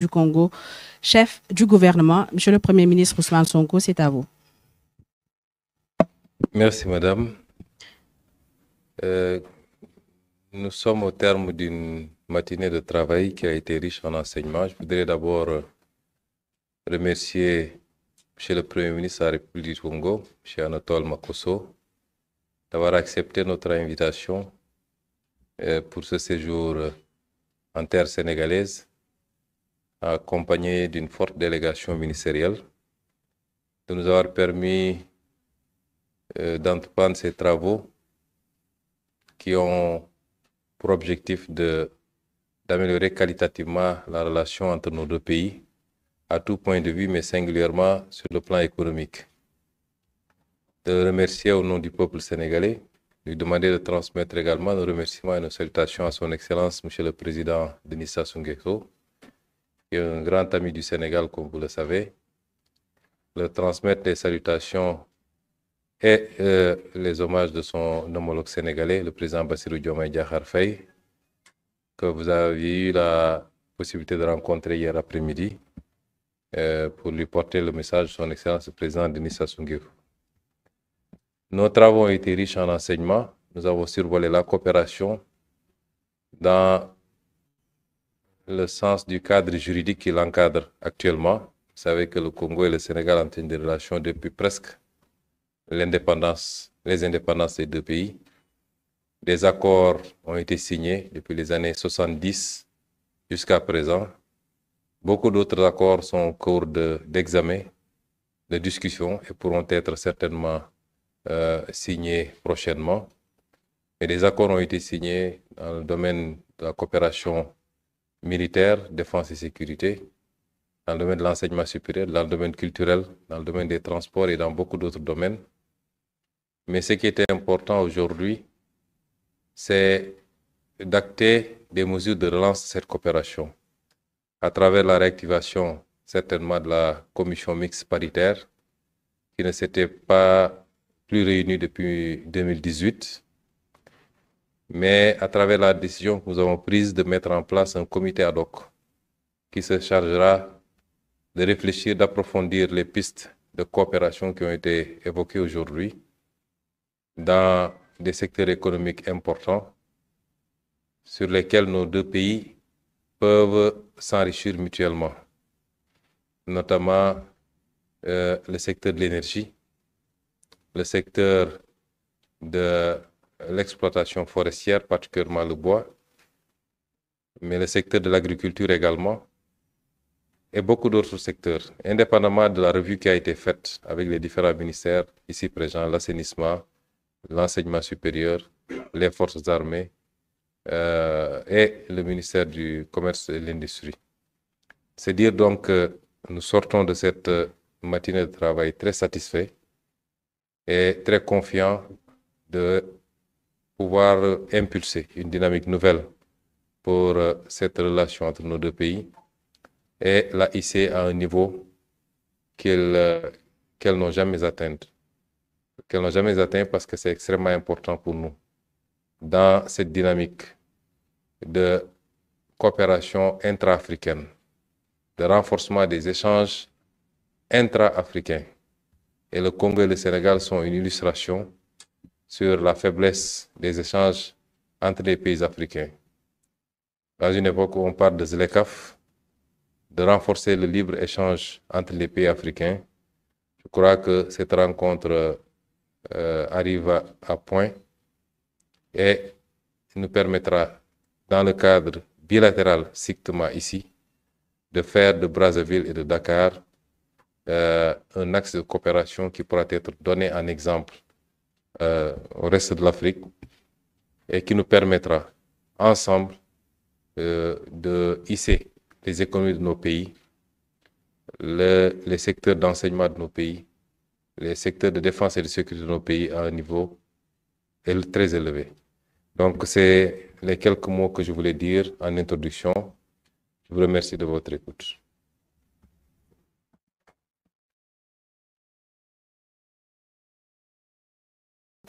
du Congo, chef du gouvernement. Monsieur le Premier ministre Ousmane Sonko, c'est à vous. Merci, madame. Nous sommes au terme d'une matinée de travail qui a été riche en enseignements. Je voudrais d'abord remercier Monsieur le Premier ministre de la République du Congo, M. Anatole Makosso, d'avoir accepté notre invitation pour ce séjour en terre sénégalaise, accompagné d'une forte délégation ministérielle, de nous avoir permis d'entreprendre ces travaux qui ont pour objectif d'améliorer qualitativement la relation entre nos deux pays, à tout point de vue, mais singulièrement sur le plan économique. De le remercier au nom du peuple sénégalais, lui demander de transmettre également nos remerciements et nos salutations à son Excellence, Monsieur le Président Denis Sassou Nguesso, qui est un grand ami du Sénégal, comme vous le savez. Le transmettre les salutations et les hommages de son homologue sénégalais, le président Bassirou Diomaye Diakhar Faye, que vous avez eu la possibilité de rencontrer hier après-midi pour lui porter le message de son Excellence le président Denis Sassou Nguesso. Nos travaux ont été riches en enseignements. Nous avons survolé la coopération dans le sens du cadre juridique qui l'encadre actuellement. Vous savez que le Congo et le Sénégal entretiennent des relations depuis presque les indépendances des deux pays. Des accords ont été signés depuis les années 70 jusqu'à présent. Beaucoup d'autres accords sont en cours d'examen, de discussion et pourront être certainement signés prochainement. Et des accords ont été signés dans le domaine de la coopération militaire, défense et sécurité, dans le domaine de l'enseignement supérieur, dans le domaine culturel, dans le domaine des transports et dans beaucoup d'autres domaines. Mais ce qui était important aujourd'hui, c'est d'acter des mesures de relance de cette coopération à travers la réactivation certainement de la commission mixte paritaire qui ne s'était pas plus réunie depuis 2018, mais à travers la décision que nous avons prise de mettre en place un comité ad hoc qui se chargera de réfléchir, d'approfondir les pistes de coopération qui ont été évoquées aujourd'hui dans des secteurs économiques importants sur lesquels nos deux pays peuvent s'enrichir mutuellement, notamment le secteur de l'énergie, le secteur de l'exploitation forestière, particulièrement le bois, mais le secteur de l'agriculture également, et beaucoup d'autres secteurs, indépendamment de la revue qui a été faite avec les différents ministères ici présents, l'assainissement, l'enseignement supérieur, les forces armées et le ministère du Commerce et de l'Industrie. C'est dire donc que nous sortons de cette matinée de travail très satisfaits et très confiants de pouvoir impulser une dynamique nouvelle pour cette relation entre nos deux pays et la hisser à un niveau qu'elles n'ont jamais atteint. Qu'elles n'ont jamais atteint parce que c'est extrêmement important pour nous dans cette dynamique de coopération intra-africaine, de renforcement des échanges intra-africains. Et le Congo et le Sénégal sont une illustration sur la faiblesse des échanges entre les pays africains. Dans une époque où on parle de ZLECAf, de renforcer le libre-échange entre les pays africains, je crois que cette rencontre arrive à point et nous permettra, dans le cadre bilatéral strictement ici, de faire de Brazzaville et de Dakar un axe de coopération qui pourra être donné en exemple au reste de l'Afrique et qui nous permettra ensemble de hisser les économies de nos pays, les secteurs d'enseignement de nos pays, les secteurs de défense et de sécurité de nos pays à un niveau très élevé. Donc, c'est les quelques mots que je voulais dire en introduction. Je vous remercie de votre écoute.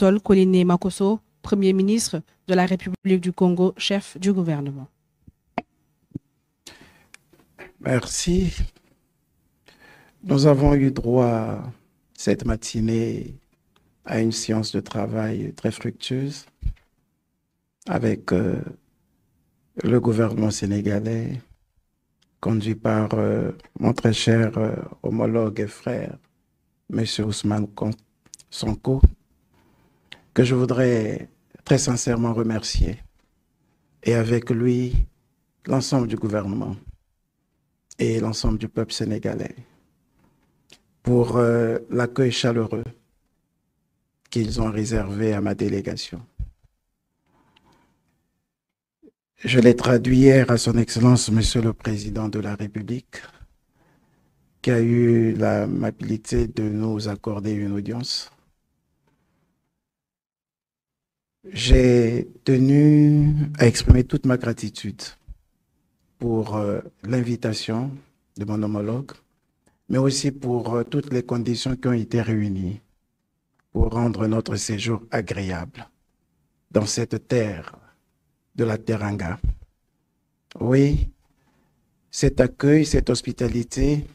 Anatole Koliné Makosso, Premier ministre de la République du Congo, chef du gouvernement. Merci. Nous avons eu droit cette matinée à une séance de travail très fructueuse avec le gouvernement sénégalais, conduit par mon très cher homologue et frère, M. Ousmane Sonko, que je voudrais très sincèrement remercier, et avec lui l'ensemble du gouvernement et l'ensemble du peuple sénégalais pour l'accueil chaleureux qu'ils ont réservé à ma délégation. Je l'ai traduit hier à son Excellence, Monsieur le Président de la République, qui a eu l'amabilité de nous accorder une audience. J'ai tenu à exprimer toute ma gratitude pour l'invitation de mon homologue, mais aussi pour toutes les conditions qui ont été réunies pour rendre notre séjour agréable dans cette terre de la Teranga. Oui, cet accueil, cette hospitalité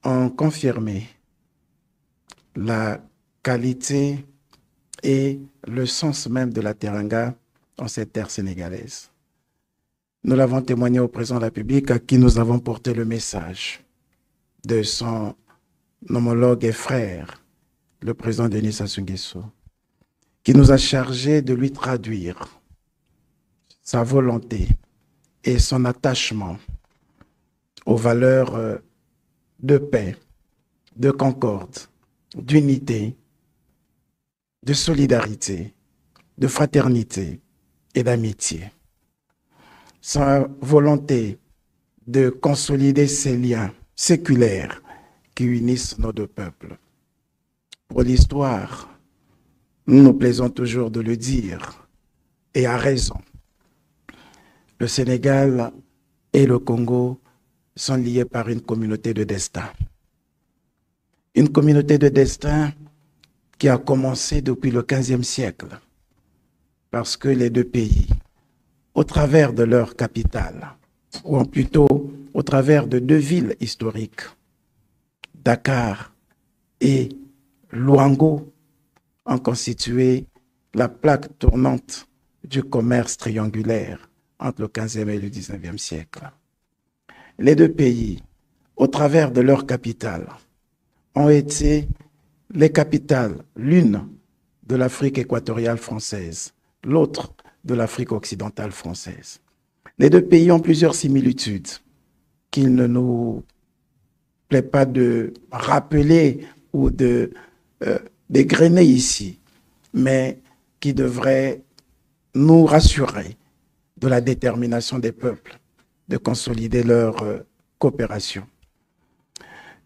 ont confirmé la qualité et le sens même de la Teranga en cette terre sénégalaise. Nous l'avons témoigné au président de la République à qui nous avons porté le message de son homologue et frère, le président Denis Sassou Nguesso, qui nous a chargé de lui traduire sa volonté et son attachement aux valeurs de paix, de concorde, d'unité, de solidarité, de fraternité et d'amitié. Sa volonté de consolider ces liens séculaires qui unissent nos deux peuples. Pour l'histoire, nous nous plaisons toujours de le dire, et à raison. Le Sénégal et le Congo sont liés par une communauté de destin. Une communauté de destin qui a commencé depuis le XVe siècle, parce que les deux pays, au travers de leur capitale, ou plutôt au travers de deux villes historiques, Dakar et Luango, ont constitué la plaque tournante du commerce triangulaire entre le XVe et le XIXe siècle. Les deux pays, au travers de leur capitale, ont été les capitales, l'une de l'Afrique équatoriale française, l'autre de l'Afrique occidentale française. Les deux pays ont plusieurs similitudes qu'il ne nous plaît pas de rappeler ou de dégrainer ici, mais qui devraient nous rassurer de la détermination des peuples de consolider leur coopération.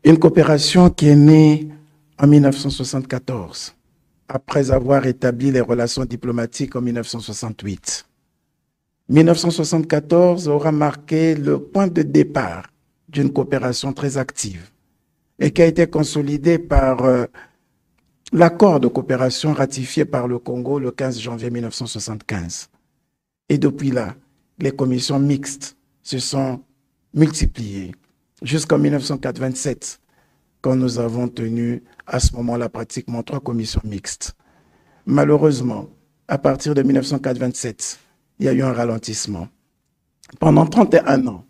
Une coopération qui est née en 1974, après avoir établi les relations diplomatiques en 1968. 1974 aura marqué le point de départ d'une coopération très active et qui a été consolidée par l'accord de coopération ratifié par le Congo le 15 janvier 1975. Et depuis là, les commissions mixtes se sont multipliées jusqu'en 1987, quand nous avons tenu à ce moment-là pratiquement 3 commissions mixtes. Malheureusement, à partir de 1987, il y a eu un ralentissement. Pendant 31 ans,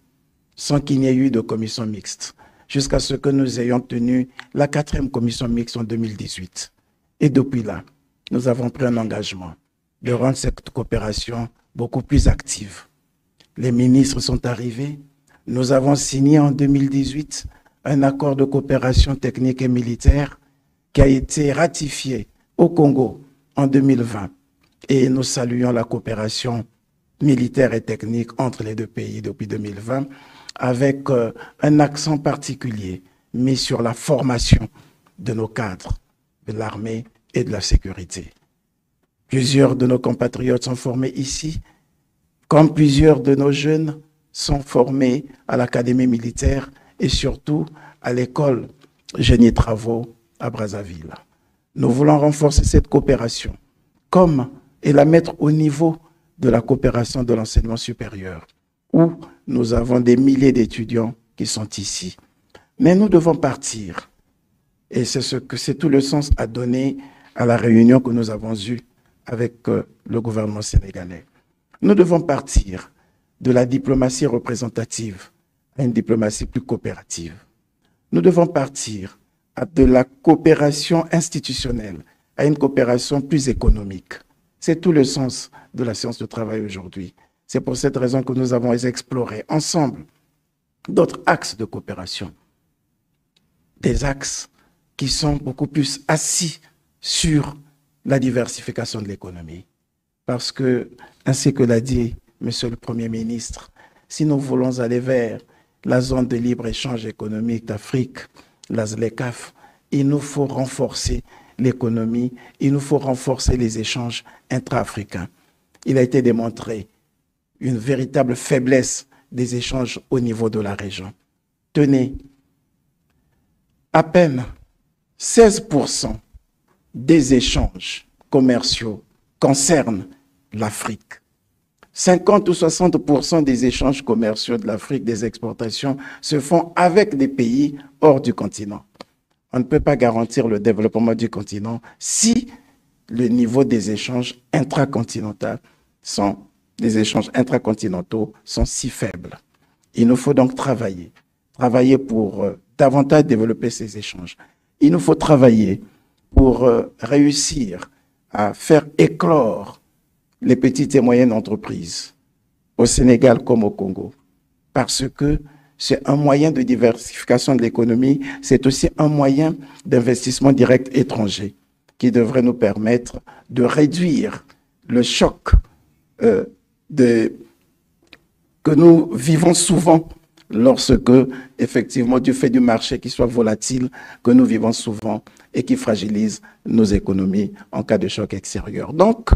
sans qu'il n'y ait eu de commission mixte, jusqu'à ce que nous ayons tenu la 4e commission mixte en 2018. Et depuis là, nous avons pris un engagement de rendre cette coopération beaucoup plus active. Les ministres sont arrivés. Nous avons signé en 2018 un accord de coopération technique et militaire qui a été ratifié au Congo en 2020. Et nous saluons la coopération militaire et technique entre les deux pays depuis 2020, avec un accent particulier mis sur la formation de nos cadres, de l'armée et de la sécurité. Plusieurs de nos compatriotes sont formés ici, comme plusieurs de nos jeunes sont formés à l'académie militaire et surtout à l'école Génie Travaux à Brazzaville. Nous voulons renforcer cette coopération et la mettre au niveau de la coopération de l'enseignement supérieur, où nous avons des milliers d'étudiants qui sont ici. Mais nous devons partir. Et c'est tout le sens à donner à la réunion que nous avons eue avec le gouvernement sénégalais. Nous devons partir de la diplomatie représentative à une diplomatie plus coopérative. Nous devons partir de la coopération institutionnelle à une coopération plus économique. C'est tout le sens de la séance de travail aujourd'hui. C'est pour cette raison que nous avons exploré ensemble d'autres axes de coopération. Des axes qui sont beaucoup plus assis sur la diversification de l'économie. Parce que, ainsi que l'a dit Monsieur le Premier ministre, si nous voulons aller vers la zone de libre-échange économique d'Afrique, la ZLECAf, il nous faut renforcer l'économie, il nous faut renforcer les échanges intra-africains. Il a été démontré une véritable faiblesse des échanges au niveau de la région. Tenez, à peine 16% des échanges commerciaux concernent l'Afrique. 50 ou 60% des échanges commerciaux de l'Afrique, des exportations, se font avec des pays hors du continent. On ne peut pas garantir le développement du continent si le niveau des échanges intracontinentaux sont si faibles. Il nous faut donc travailler pour davantage développer ces échanges. Il nous faut travailler pour réussir à faire éclore les petites et moyennes entreprises au Sénégal comme au Congo, parce que c'est un moyen de diversification de l'économie, c'est aussi un moyen d'investissement direct étranger qui devrait nous permettre de réduire le choc que nous vivons souvent lorsque, effectivement, du fait du marché qui soit volatile, que nous vivons souvent et qui fragilise nos économies en cas de choc extérieur. Donc,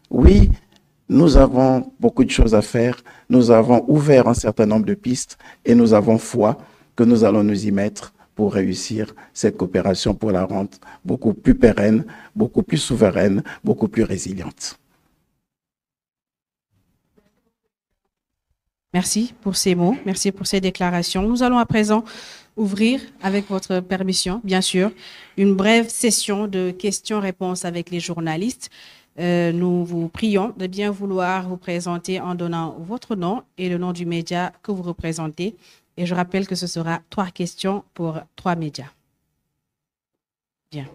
oui, nous avons beaucoup de choses à faire. Nous avons ouvert un certain nombre de pistes et nous avons foi que nous allons nous y mettre pour réussir cette coopération, pour la rendre beaucoup plus pérenne, beaucoup plus souveraine, beaucoup plus résiliente. Merci pour ces mots, merci pour ces déclarations. Nous allons à présent ouvrir, avec votre permission, bien sûr, une brève session de questions-réponses avec les journalistes. Nous vous prions de bien vouloir vous présenter en donnant votre nom et le nom du média que vous représentez. Et je rappelle que ce sera 3 questions pour 3 médias. Bien.